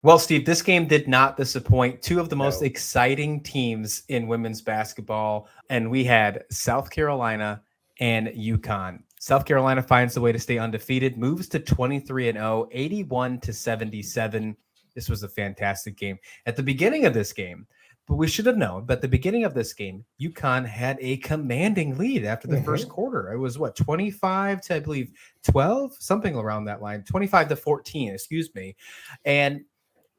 Well, Steve, this game did not disappoint. Two of the most No. exciting teams in women's basketball, and we had South Carolina and UConn. South Carolina finds a way to stay undefeated, moves to 23-0, 81 to 77. This was a fantastic game. At the beginning of this game, but we should have known, but at the beginning of this game, UConn had a commanding lead after the first Hmm. quarter. It was what, 25 to, I believe, 12, something around that line, 25 to 14, excuse me. And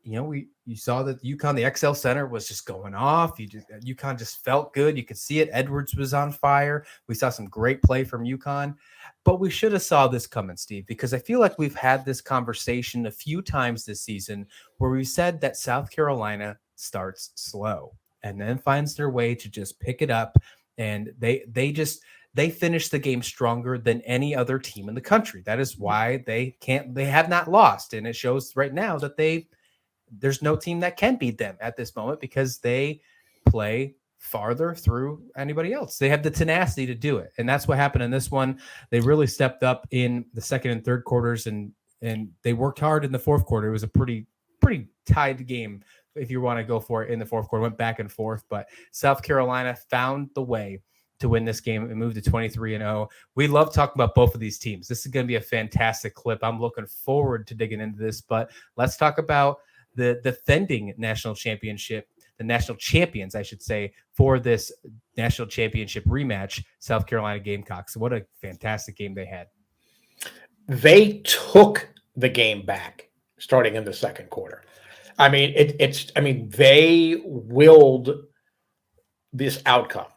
you saw that UConn, the XL Center was just going off. UConn just felt good. You could see it. Edwards was on fire. We saw some great play from UConn, but we should have saw this coming, Steve, because I feel like we've had this conversation a few times this season where we said that South Carolina starts slow and then finds their way to just pick it up, and they finish the game stronger than any other team in the country. That is why they have not lost, and it shows right now that there's no team that can beat them at this moment because they play farther through anybody else. They have the tenacity to do it. And that's what happened in this one. They really stepped up in the second and third quarters, and they worked hard in the fourth quarter. It was a pretty tied game if you want to go for it in the fourth quarter. Went back and forth, but South Carolina found the way to win this game and move to 23-0. We love talking about both of these teams. This is going to be a fantastic clip. I'm looking forward to digging into this, but let's talk about the defending national championship, the national champions, I should say, for this national championship rematch, South Carolina Gamecocks. What a fantastic game they had. They took the game back starting in the second quarter. I mean, they willed this outcome.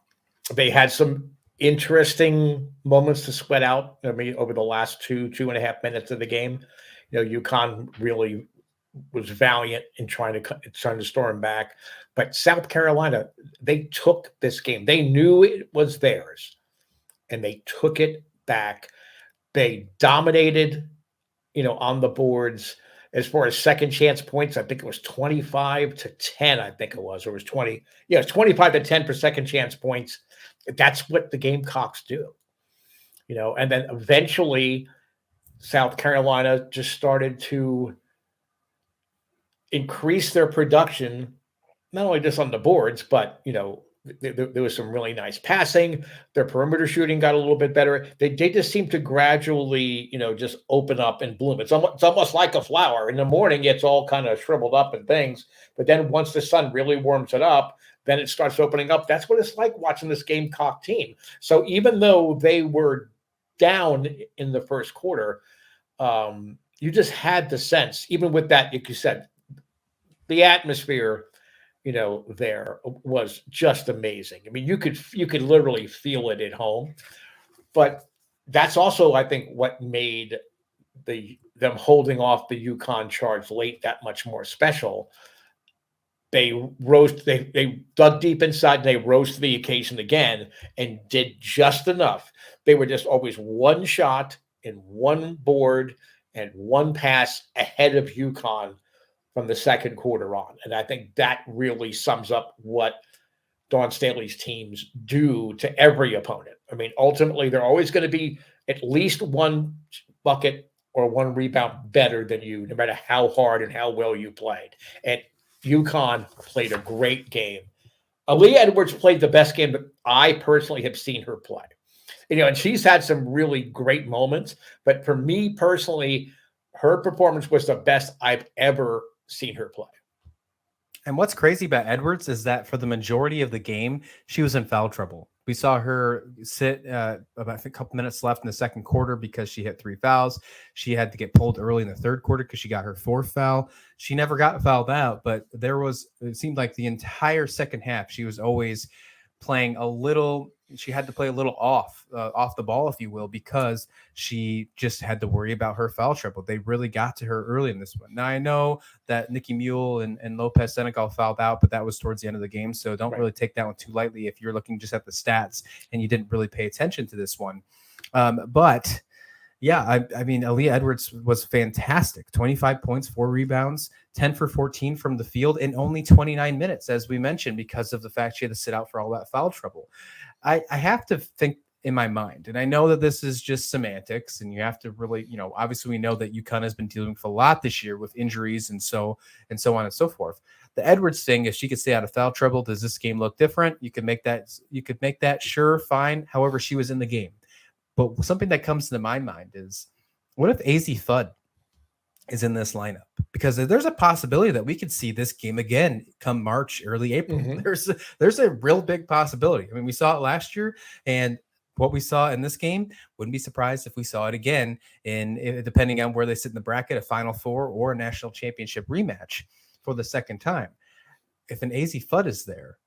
They had some interesting moments to sweat out. I mean, over the last 2.5 minutes of the game, UConn really was valiant in trying to storm back. But South Carolina, they took this game. They knew it was theirs, and they took it back. They dominated, on the boards. As far as second chance points, I think it was 25-10. I think it was, or it was 20. Yeah, it's 25-10 for second chance points. That's what the Gamecocks do, And then eventually, South Carolina just started to increase their production, not only just on the boards, but there was some really nice passing. Their perimeter shooting got a little bit better. They just seem to gradually, just open up and bloom. It's almost like a flower. In the morning, it's all kind of shriveled up and things, but then once the sun really warms it up, then it starts opening up. That's what it's like watching this Gamecock team. So even though they were down in the first quarter, you just had the sense, even with that, like you said, the atmosphere, there was just amazing. I mean, you could literally feel it at home, but that's also, I think, what made them holding off the UConn charge late that much more special. They dug deep inside and they rose to the occasion again and did just enough. They were just always one shot and one board and one pass ahead of UConn from the second quarter on. And I think that really sums up what Dawn Staley's teams do to every opponent. I mean, ultimately, they're always going to be at least one bucket or one rebound better than you, no matter how hard and how well you played. And UConn played a great game. Aaliyah Edwards played the best game that I personally have seen her play. And she's had some really great moments. But for me personally, her performance was the best I've ever seen her play. And what's crazy about Edwards is that for the majority of the game, she was in foul trouble. We saw her sit about a couple minutes left in the second quarter because she hit 3 fouls. She had to get pulled early in the third quarter because she got her 4th foul. She never got fouled out, but it seemed like the entire second half, she was always playing she had to play a little off the ball, if you will, because she just had to worry about her foul trouble. They really got to her early in this one. Now, I know that Nikki Mule and Lopez Senegal fouled out, but that was towards the end of the game. So don't really take that one too lightly if you're looking just at the stats and you didn't really pay attention to this one. But yeah, I mean, Aaliyah Edwards was fantastic. 25 points, 4 rebounds, 10 for 14 from the field in only 29 minutes, as we mentioned, because of the fact she had to sit out for all that foul trouble. I have to think in my mind. And I know that this is just semantics, and you have to really, obviously we know that UConn has been dealing with a lot this year with injuries and so on and so forth. The Edwards thing, if she could stay out of foul trouble, does this game look different? You could make that sure, fine. However, she was in the game. But something that comes to my mind is, what if AZ Fudd is in this lineup? Because there's a possibility that we could see this game again come March, early April. There's a real big possibility. I mean, we saw it last year, and what we saw in this game, wouldn't be surprised if we saw it again in depending on where they sit in the bracket, a Final Four or a national championship rematch for the second time. If an AZ Fudd is there,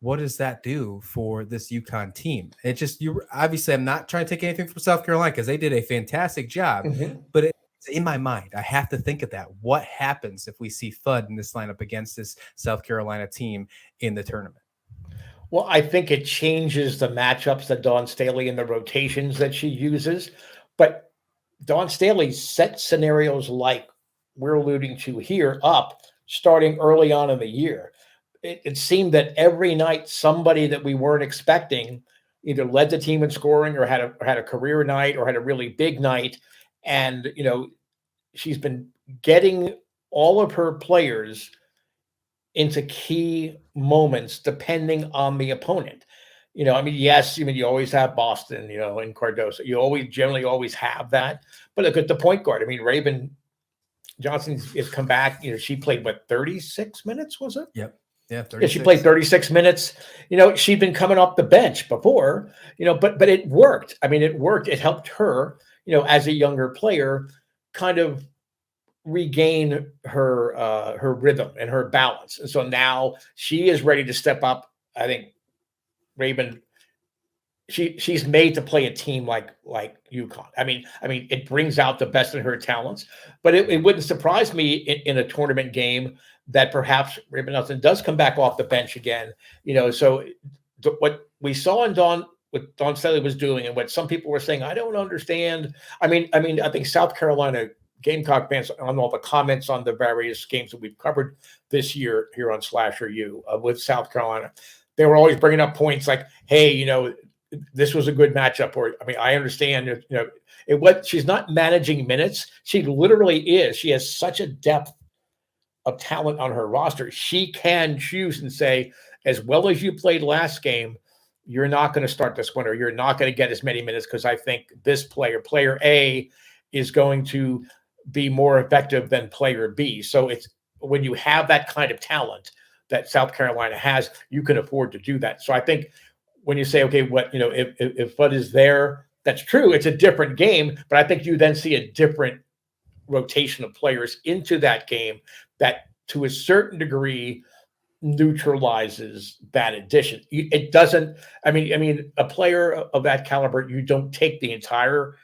what does that do for this UConn team? It just, obviously, I'm not trying to take anything from South Carolina because they did a fantastic job, but it's in my mind. I have to think of that. What happens if we see Fudd in this lineup against this South Carolina team in the tournament? Well, I think it changes the matchups that Dawn Staley and the rotations that she uses. But Dawn Staley set scenarios like we're alluding to here up starting early on in the year. It seemed that every night somebody that we weren't expecting either led the team in scoring or had a career night or had a really big night. And, she's been getting all of her players into key moments depending on the opponent. Yes, you always have Boston, and Cardoso. You generally always have that. But look at the point guard. Raven Johnson has come back. She played 36 minutes, was it? Yep. Yeah, she played 36 minutes. She'd been coming off the bench before, but it worked. It worked. It helped her, as a younger player, kind of regain her rhythm and her balance. And so now she is ready to step up. I think Raven, she's made to play a team like UConn. It brings out the best in her talents, but it wouldn't surprise me in a tournament game that perhaps Raven Nelson does come back off the bench again. So what we saw in what Dawn Staley was doing and what some people were saying, I don't understand. I think South Carolina Gamecock fans, on all the comments on the various games that we've covered this year here on Slasher U with South Carolina, they were always bringing up points like, hey, this was a good matchup. Or, I understand, she's not managing minutes. She literally is. She has such a depth of talent on her roster. She can choose and say, as well as you played last game, you're not going to start this one, or you're not going to get as many minutes because I think this player A, is going to be more effective than player B. So it's when you have that kind of talent that South Carolina has, you can afford to do that. So I think when you say, okay, if Fudd is there, that's true. It's a different game, but I think you then see a different rotation of players into that game that to a certain degree neutralizes that addition. It doesn't, a player of that caliber, you don't take the entire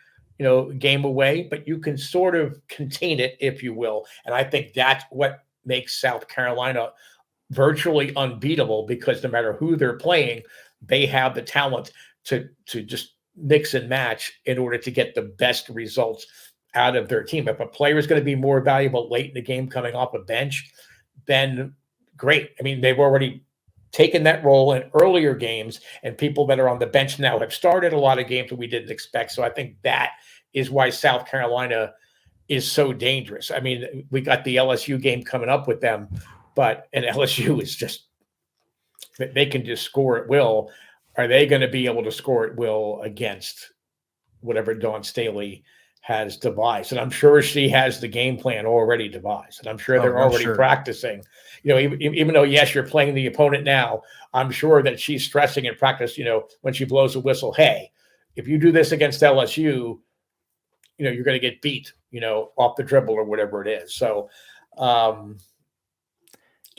game away, but you can sort of contain it, if you will. And I think that's what makes South Carolina virtually unbeatable, because no matter who they're playing, they have the talent to just mix and match in order to get the best results out of their team. If a player is going to be more valuable late in the game coming off a bench, then great. They've already taken that role in earlier games, and people that are on the bench now have started a lot of games that we didn't expect. So I think that is why South Carolina is so dangerous. We got the LSU game coming up with them, and LSU is just, they can just score at will. Are they going to be able to score at will against whatever Dawn Staley has devised? And I'm sure she has the game plan already devised, and I'm sure they're already practicing. Even though, yes, you're playing the opponent now, I'm sure that she's stressing in practice, when she blows a whistle, hey, if you do this against LSU, you're going to get beat, off the dribble or whatever it is. So,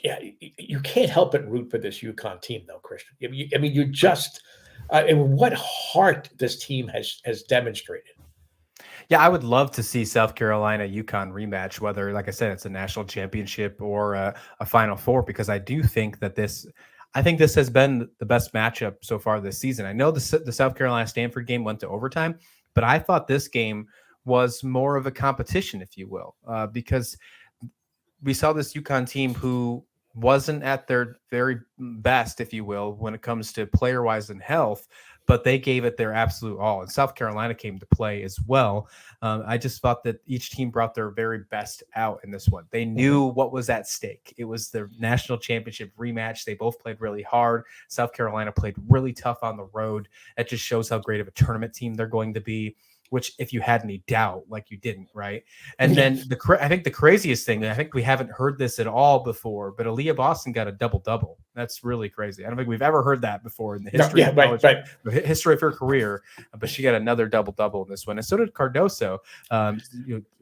yeah, you can't help but root for this UConn team, though, Christian. You just, what heart this team has demonstrated. Yeah, I would love to see South Carolina UConn rematch, whether, like I said, it's a national championship or a Final Four, because I do think that this has been the best matchup so far this season. I know the South Carolina Stanford game went to overtime, but I thought this game was more of a competition, if you will, because we saw this UConn team who wasn't at their very best, if you will, when it comes to player-wise and health, but they gave it their absolute all. And South Carolina came to play as well. I just thought that each team brought their very best out in this one. They knew what was at stake. It was the national championship rematch. They both played really hard. South Carolina played really tough on the road. That just shows how great of a tournament team they're going to be, which if you had any doubt, like you didn't, right? And then I think the craziest thing, and I think we haven't heard this at all before, but Aaliyah Boston got a double-double. That's really crazy. I don't think we've ever heard that before in the history of college, history of her career, but she got another double-double in this one. And so did Cardoso.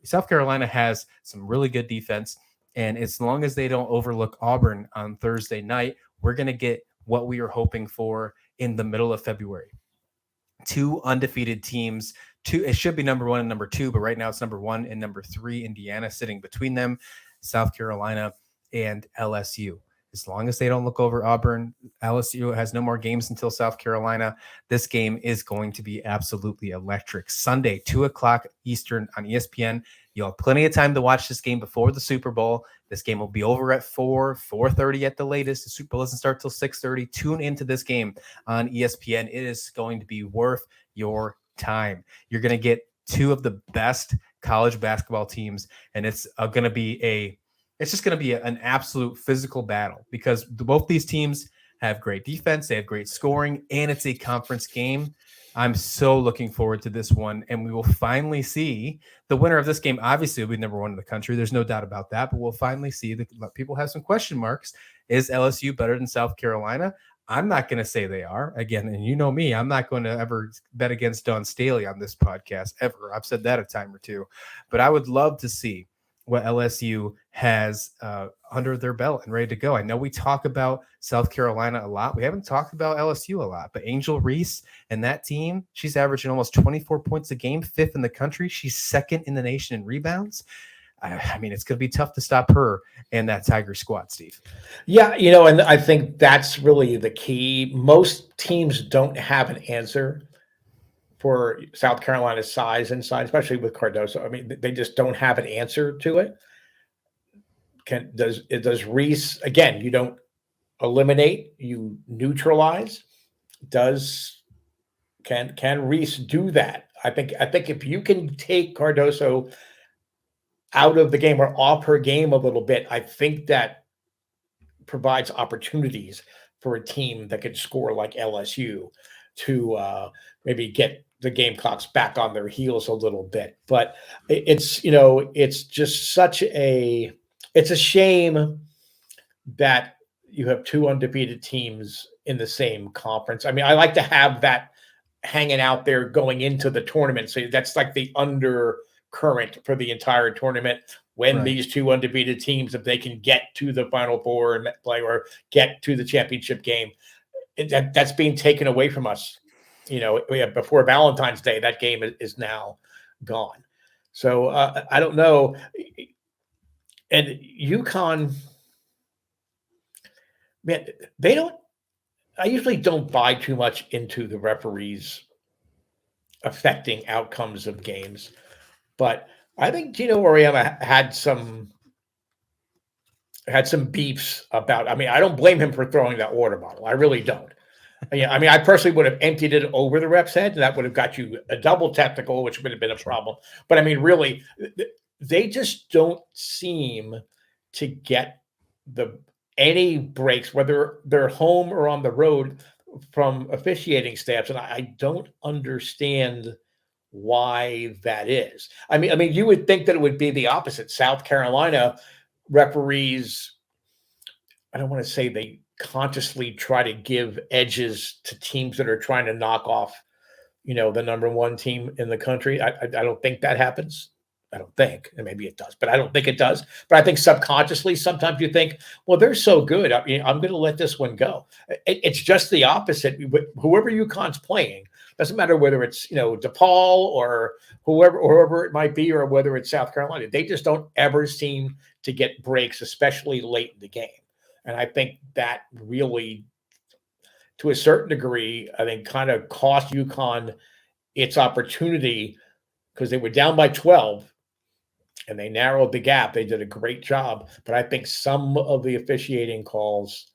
South Carolina has some really good defense, and as long as they don't overlook Auburn on Thursday night, we're going to get what we are hoping for in the middle of February. 2 undefeated teams. It should be number 1 and number 2, but right now it's number 1 and number 3, Indiana sitting between them, South Carolina and LSU. As long as they don't look over Auburn, LSU has no more games until South Carolina. This game is going to be absolutely electric. Sunday, 2:00 Eastern on ESPN. You'll have plenty of time to watch this game before the Super Bowl. This game will be over at 4:30 at the latest. The Super Bowl doesn't start till 6:30. Tune into this game on ESPN. It is going to be worth your time. You're going to get 2 of the best college basketball teams, and it's going to be an absolute physical battle because both these teams have great defense, they have great scoring, and it's a conference game. I'm so looking forward to this one, and we will finally see the winner of this game. Obviously, will be number 1 in the country. There's no doubt about that, but we'll finally see that people have some question marks. Is LSU better than South Carolina? I'm not going to say they are. Again, and you know me, I'm not going to ever bet against Don Staley on this podcast, ever. I've said that a time or two. But I would love to see what LSU has under their belt and ready to go. I know we talk about South Carolina a lot. We haven't talked about LSU a lot, but Angel Reese and that team, she's averaging almost 24 points a game, 5th in the country. She's 2nd in the nation in rebounds. I mean, it's going to be tough to stop her and that Tiger squad, Steve. Yeah, and I think that's really the key. Most teams don't have an answer for South Carolina's size inside, especially with Cardoso. I mean, they just don't have an answer to it. Does Reese, again, you don't eliminate, you neutralize. Can Reese do that? I think if you can take Cardoso out of the game or off her game a little bit, I think that provides opportunities for a team that could score like LSU to maybe get the Gamecocks back on their heels a little bit. But it's just it's a shame that you have 2 undefeated teams in the same conference. I mean, I like to have that hanging out there going into the tournament. So that's like the undercurrent for the entire tournament. When these 2 undefeated teams, if they can get to the Final Four and play or get to the championship game, that's being taken away from us. Before Valentine's Day, that game is now gone. So I don't know. And UConn, man, I usually don't buy too much into the referees affecting outcomes of games, but I think Gino Auriemma had some beefs about. I mean, I don't blame him for throwing that water bottle. I really don't. Yeah, I mean, I personally would have emptied it over the ref's head, and that would have got you a double technical, which would have been a problem. But I mean, really, they just don't seem to get any breaks, whether they're home or on the road, from officiating staffs, and I don't understand why that is. I mean, you would think that it would be the opposite. South Carolina referees, I don't want to say they consciously try to give edges to teams that are trying to knock off, the number 1 team in the country. I don't think that happens. I don't think, and maybe it does, but I don't think it does. But I think subconsciously, sometimes you think, well, they're so good, I'm going to let this one go. It's just the opposite. Whoever UConn's playing, doesn't matter whether it's, DePaul or whoever it might be, or whether it's South Carolina, they just don't ever seem to get breaks, especially late in the game. And I think that really, to a certain degree, I think kind of cost UConn its opportunity, because they were down by 12 and they narrowed the gap. They did a great job. But I think some of the officiating calls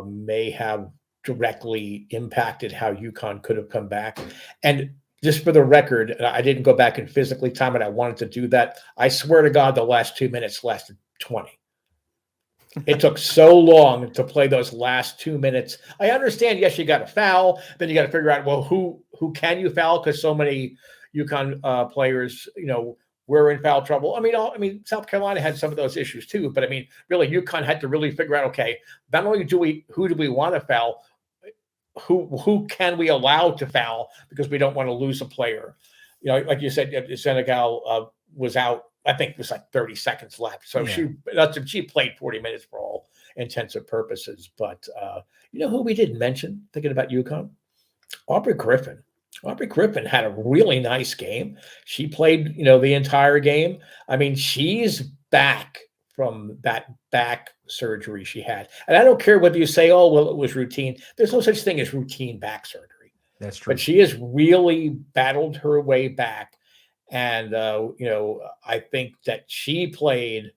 may have directly impacted how UConn could have come back. And just for the record, I didn't go back and physically time it. I wanted to do that. I swear to God, the last 2 minutes lasted 20. It took so long to play those last 2 minutes. I understand, yes, you got to foul. Then you got to figure out, well, who can you foul? Because so many UConn players, were in foul trouble. I mean, South Carolina had some of those issues too. But I mean, really, UConn had to really figure out, okay, not only who do we want to foul, who can we allow to foul because we don't want to lose a player. Like you said, Senegal was out. I think it was like 30 seconds left. So she played 40 minutes for all intents and purposes. But who we didn't mention, thinking about UConn? Aubrey Griffin. Aubrey Griffin had a really nice game. She played, the entire game. I mean, she's back from that back surgery she had. And I don't care whether you say, oh, well, it was routine. There's no such thing as routine back surgery. That's true. But she has really battled her way back. And, I think that she played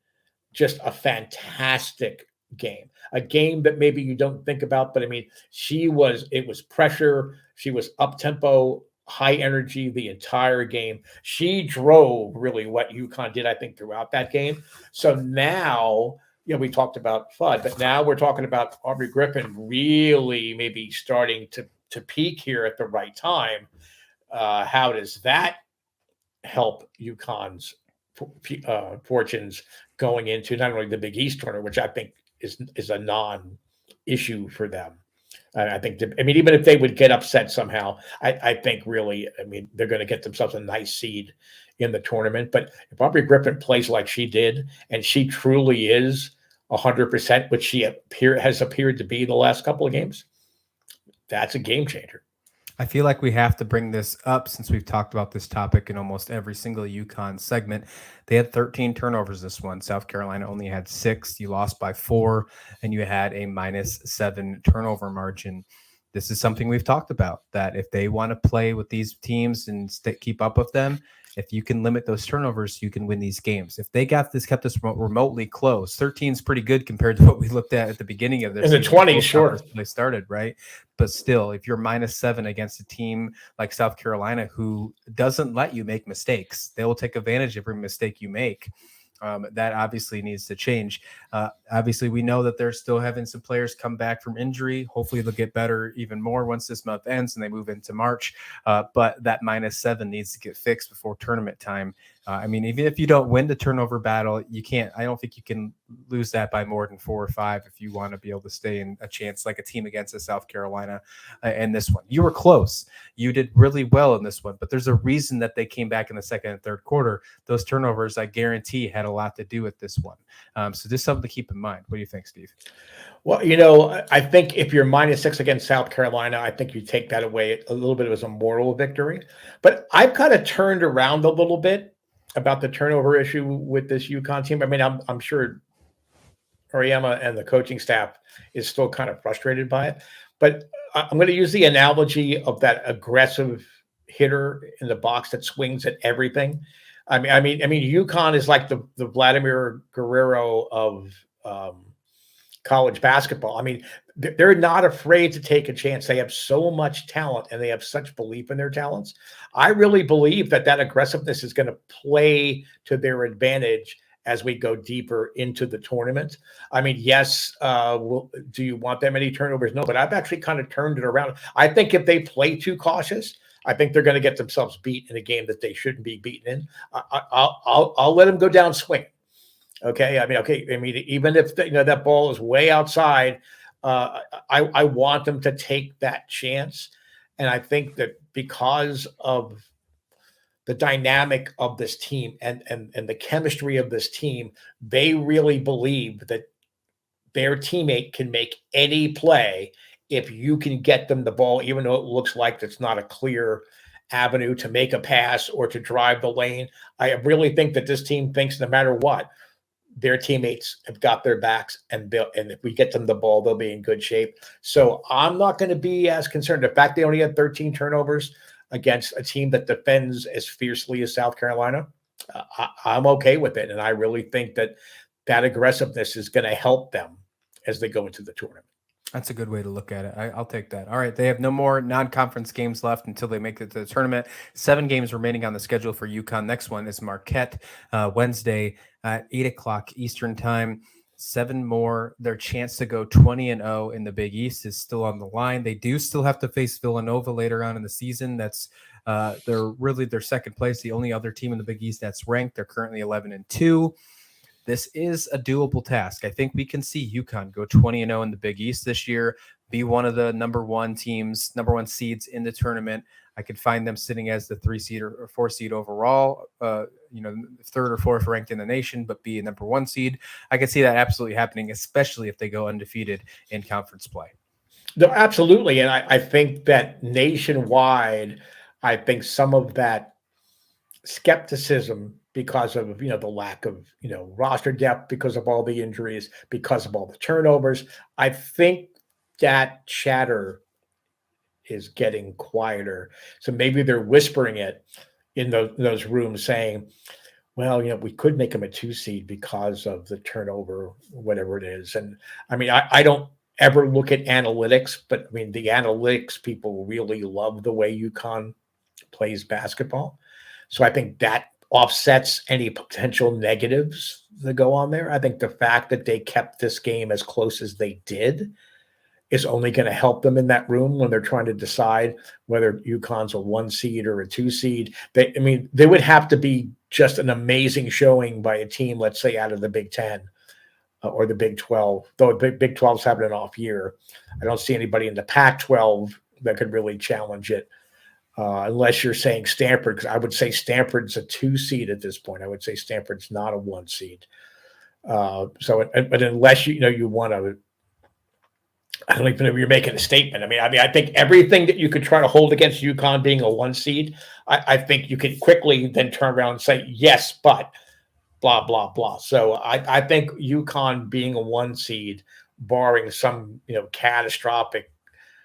just a fantastic game, a game that maybe you don't think about. But I mean, it was pressure. She was up tempo, high energy the entire game. She drove really what UConn did, I think, throughout that game. So now, we talked about FUD, but now we're talking about Aubrey Griffin really maybe starting to peak here at the right time. How does that help UConn's fortunes going into not only the Big East tournament, which I think is a non-issue for them? I think, even if they would get upset somehow, I think really, they're going to get themselves a nice seed in the tournament. But if Aubrey Griffin plays like she did, and she truly is 100%, which she has appeared to be the last couple of games, that's a game changer. I feel like we have to bring this up since we've talked about this topic in almost every single UConn segment. They had 13 turnovers this one. South Carolina only had 6. You lost by 4, and you had a -7 turnover margin. This is something we've talked about, that if they want to play with these teams and keep up with them, if you can limit those turnovers, you can win these games. If they kept this remotely close, 13 is pretty good compared to what we looked at the beginning of this. In the 20s, sure. They started, right? But still, if you're -7 against a team like South Carolina who doesn't let you make mistakes, they will take advantage of every mistake you make. That obviously needs to change. Obviously, we know that they're still having some players come back from injury. Hopefully, they'll get better even more once this month ends and they move into March. But that -7 needs to get fixed before tournament time. Even if you don't win the turnover battle, you can't. I don't think you can lose that by more than 4 or 5 if you want to be able to stay in a chance like a team against South Carolina in this one. You were close. You did really well in this one, but there's a reason that they came back in the second and third quarter. Those turnovers, I guarantee, had a lot to do with this one. So just something to keep in mind. What do you think, Steve? Well, I think if you're -6 against South Carolina, I think you take that away a little bit as a moral victory. But I've kind of turned around a little bit about the turnover issue with this UConn team. I'm sure Ariema and the coaching staff is still kind of frustrated by it. But I'm going to use the analogy of that aggressive hitter in the box that swings at everything. UConn is like the Vladimir Guerrero of college basketball. They're not afraid to take a chance. They have so much talent and they have such belief in their talents. I really believe that aggressiveness is going to play to their advantage as we go deeper into the tournament. Yes, do you want that many turnovers? No, but I've actually kind of turned it around. I think if they play too cautious, I think they're going to get themselves beat in a game that they shouldn't be beaten in. I'll let them go down swinging. Okay. Even if that ball is way outside, I want them to take that chance. And I think that because of the dynamic of this team and the chemistry of this team, they really believe that their teammate can make any play if you can get them the ball, even though it looks like it's not a clear avenue to make a pass or to drive the lane. I really think that this team thinks no matter what, their teammates have got their backs, and if we get them the ball, they'll be in good shape. So I'm not going to be as concerned. The fact they only had 13 turnovers against a team that defends as fiercely as South Carolina, I'm okay with it. And I really think that aggressiveness is going to help them as they go into the tournament. That's a good way to look at it. I'll take that. All right. They have no more non-conference games left until they make it to the tournament. 7 games remaining on the schedule for UConn. Next one is Marquette, Wednesday at 8 o'clock Eastern time. 7 more. Their chance to go 20-0 in the Big East is still on the line. They do still have to face Villanova later on in the season. That's they're really their second place, the only other team in the Big East that's ranked. They're currently 11-2. This is a doable task. I think we can see UConn go 20-0 in the Big East this year, be one of the number one seeds in the tournament. I could find them sitting as the 3 seed or 4 seed overall, third or fourth ranked in the nation, but be a number 1 seed. I could see that absolutely happening, especially if they go undefeated in conference play. No, absolutely. And I think that nationwide, I think some of that skepticism because of, the lack of, roster depth, because of all the injuries, because of all the turnovers, I think that chatter is getting quieter. So maybe they're whispering it in those rooms saying, well, we could make them a 2 seed because of the turnover, whatever it is. And I mean, I don't ever look at analytics, but I mean, the analytics people really love the way UConn plays basketball. So I think that offsets any potential negatives that go on there. I think the fact that they kept this game as close as they did is only going to help them in that room when they're trying to decide whether UConn's a 1 seed or a 2 seed. They would have to be just an amazing showing by a team, let's say, out of the Big Ten or the Big 12, though Big 12's having an off year. I don't see anybody in the Pac-12 that could really challenge it. Unless you're saying Stanford, because I would say Stanford's a 2 seed at this point. I would say Stanford's not a 1 seed. But unless you want to, I don't even know if you're making a statement. I think everything that you could try to hold against UConn being a 1 seed, I think you could quickly then turn around and say yes, but blah blah blah. So I think UConn being a 1 seed, barring some catastrophic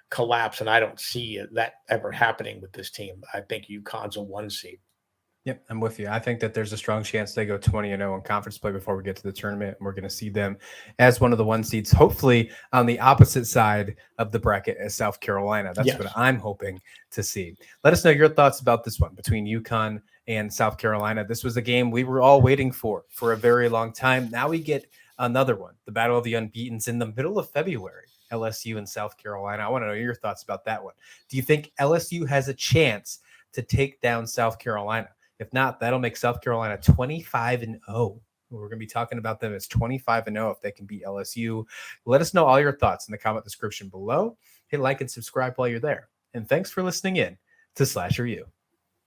collapse, and I don't see that ever happening with this team. I think UConn's a 1 seed. Yep, I'm with you. I think that there's a strong chance they go 20-0 in conference play before we get to the tournament. And we're going to see them as one of the 1 seeds, hopefully on the opposite side of the bracket as South Carolina. That's what I'm hoping to see. Let us know your thoughts about this one between UConn and South Carolina. This was a game we were all waiting for a very long time. Now we get another one, the Battle of the Unbeatens in the middle of February. LSU and South Carolina. I want to know your thoughts about that one. Do you think LSU has a chance to take down South Carolina? If not, that'll make South Carolina 25-0. We're going to be talking about them as 25-0 if they can beat LSU. Let us know all your thoughts in the comment description below. Hit like and subscribe while you're there. And thanks for listening in to Slasher U.